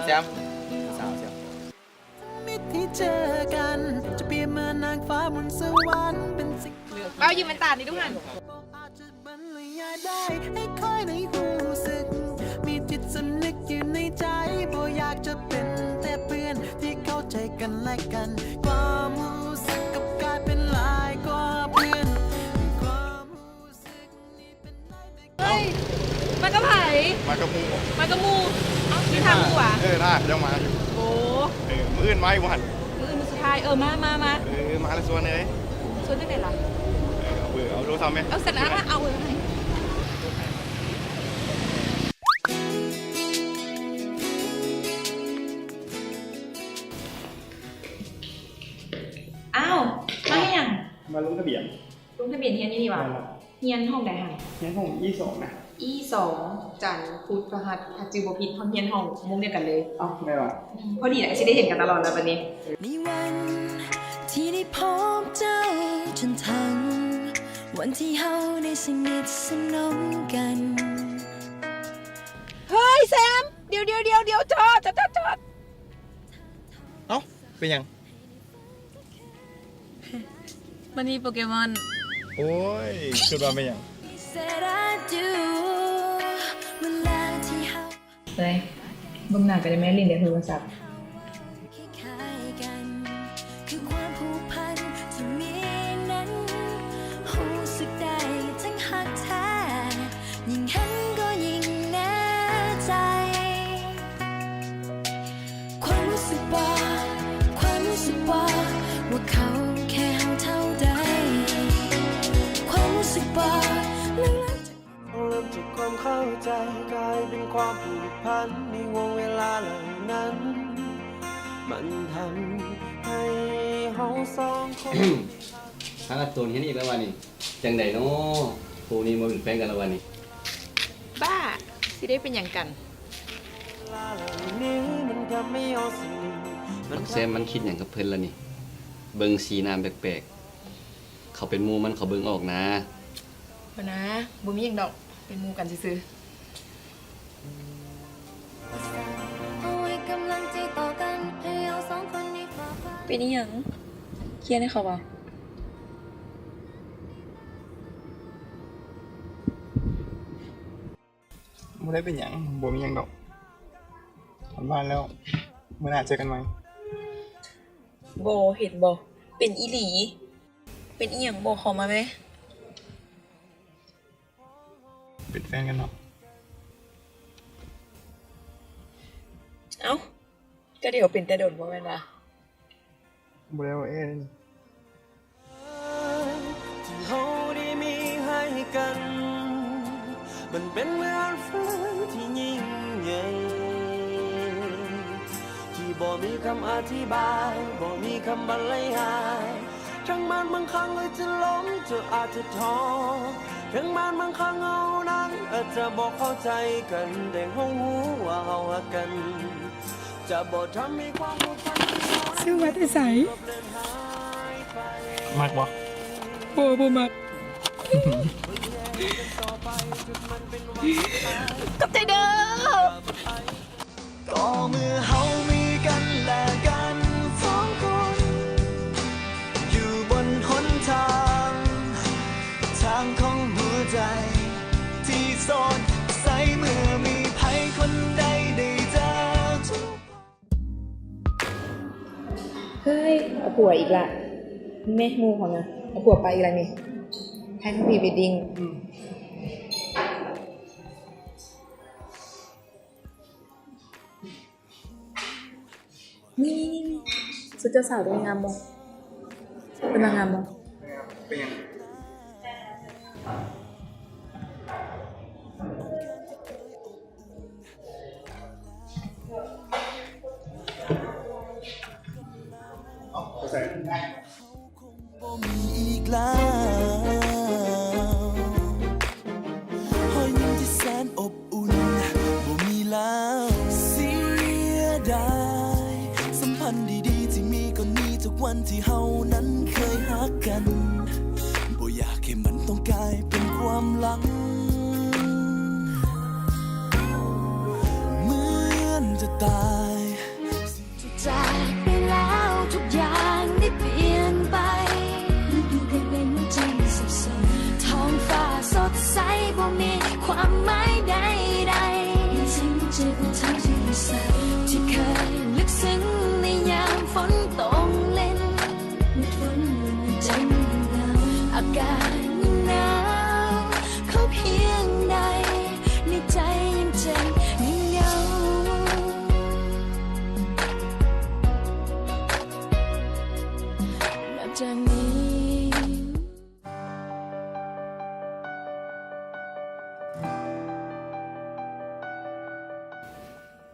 แซมสาวเชียวมิตรที่เจอกันจะเปรียบเหมือนนางฟ้าบนสวรรค์เป็นสิ่งเอายืมมันตานี่ทุกท่านอาจจะบรรยายได้ให้ค่อยในหูสึกมีจิตสำนึกอยู่ในใจบ่อยากจะเป็นแต่เพื่อนที่เข้าใจกันและกันความรู้สึกกับกลายเป็นหลายกว่าเพื่อนความรู้สึกนี้เป็นได้แต่ เฮ้ยมันก็ไผ่ มากระมู มันก็มูที่ทางกูอ่ะ ท่ายังมาอยู่ โอ้ มืออื่นมาอยู่หัน มือสุดท้ายมามาแล้วส่วนเลย ชวนได้ไหนล่ะ เอาดูทำไหม เอาเสร็จแล้วเอาเลยอ้าวมาให้ยัง มาลงทะเบียน ลงทะเบียนเฮียนนี่ดีวะเฮียนห้องใดห่าง เฮียนห้อง22นะE2จันทร์พุธพฤหัสถ้าจือบ่ผิดห้องเฮียนห้องมุ้งเดียวกันเลย อ้าวไม่ว่ะ พอดีแหละสิได้เห็นกันตลอดแล้ววันนี้ ในวันที่ได้พบเจ้าจนทั้งวันที่เฮาได้สนิทสนมกัน เฮ้ยแซมเดี๋ยวจอด เอ้าเป็นยัง มันมีโปเกมอน โอ้ยคิดว่าเป็นยัง เลยบึงหน้ากันได้ไหมลินเดี๋ยวโทรศัพท์ คือความผูกพันที่มีนั้นรู้สึกได้ทั้งหักแท้ยิ่งเห็นก็ยิ่งแน่ใจความรู้สึกว่าเขาแค่เท่าใดความรู้สึกว่าเริ่มจากความเข้าใจกลายเป็นความผูกพันในวงเวลาเหล่านั้นมันทำให้เฮาสองคน ถ้าตัวนี้นี่แล้ววันนี้จังใดเนาะคู่นี้มาเป็นแฟนกันแล้ววันนี้ บ้าสิได้เป็นอย่างกัน บักแซมมันคิดอย่างกับเพิ่นละนี่เบิ่งสีน้ำแปลกๆเขาเป็นหมู่มันเขาเบิ่งออกนะ บ่นะบ่มีหยังดอกเป็นหมู่กันซื่อ เป็นอีหยังเครียดให้เขาป่ะ ไม่ได้เป็นยังบ่มียังดอกทำบ้านแล้วเมื่อหน้าเจอกันไหม โบเห็นบ่เป็นอีหลี เป็นอีหยังบอกเขามาไหม เป็นแฟนกันเนาะ เอ้าก็เดี๋ยวเป็นแต่โดนบ่แม่นล่ะ บ่ได้ว่าที่เฮาได้มีให้กัน มันเป็นเหมือนฝันที่ยิ่งใหญ่ที่บ่มีคำอธิบายบ่มีคำบรรยายทั้งมันบางครั้งเลยจะล้มจะอาจจะท้อทั้งมันบางครั้งเอานั้นอาจจะบอกเข้าใจกันแต่เฮารู้ว่าเฮารักกันจะบ่ทำให้ความผูกพันซื้อมาแต่ใส มากบ่ บ่มักกับใจเด้อ ก็เมื่อเฮามีกันและกันสองคนอยู่บนหนทางของหัวใจที่สดใสเมื่อมีภัยคนใดได้เจอทุก เฮ้ยเอาผัวอีกละแม่มูของนะเอาผัวไปอีกละนี่ให้เขาพรีเวดดิ้งนี่สุดเจ้าสาวด้วยงามบ่เป็นนางงามบ่ เป็นยังใส่ได้บ่มีอีกแล้วหอยยิ้มที่แสนอบอุ่นบ่มีแล้วเสียดายสัมพันธ์ดีๆที่มีก็หนี จากวันที่เฮานั้นเคยฮักกันบ่อยากให้มันต้องกลายเป็นความหลังเหมือนจะตาย จากไปแล้วทุกอย่างได้เปลี่ยนไปฤดูใบไม้มันจางสับสนท้องฟ้าสดใสบ่มีความหมายใดๆสิ่งที่ใจของเธอที่ใสที่เคยลึกซึ้งในยามฝนตกเล่นเมื่อฝนมันใจมันหนาวอากาศมันหนาวเขาเพียงใดในใจยังเจ็บยังเหงา นับจากนี้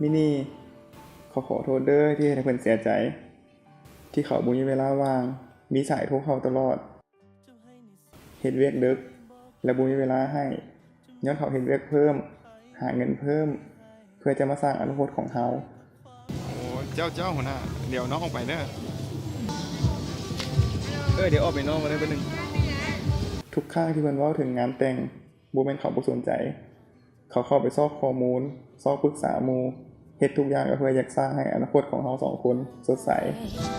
มินี่ขอโทษเด้อที่ให้เพิ่นเสียใจ ที่เขาบ่มีเวลาว่าง มีสายโทรเข้าตลอดเฮ็ดเวียกดึก และบ่มีเวลาให้ย้อนเขาเฮ็ดเวียกเพิ่ม หาเงินเพิ่ม เพื่อจะมาสร้างอนาคตของเฮาโอ้เจ้าหัวหน้าเดี๋ยวน้องออกไปเด้อเดี๋ยวออกไปนอกกันได้แป๊บนึงทุกครั้งที่เพิ่นเว้าถึงงานแต่งบ่แม่นเขาบ่สนใจ เขาเข้าไปซอกข้อมูล ซอกปรึกษาหมู่เฮ็ดทุกอย่างก็เพื่ออยากสร้างให้อนาคตของเราสองคนสดใส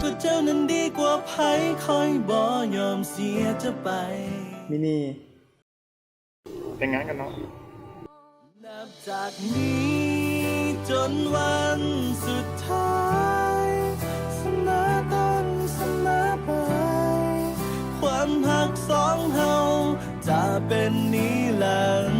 ก็เจ้านั้นดีกว่าไผคอยบ่ยอมเสียเจ้าไป มินี่แต่งงานกันเนาะ นับจากนี้จนวันสุดท้ายเสมอต้นเสมอปลายความหักสองเฮาจะเป็นนิรันดร์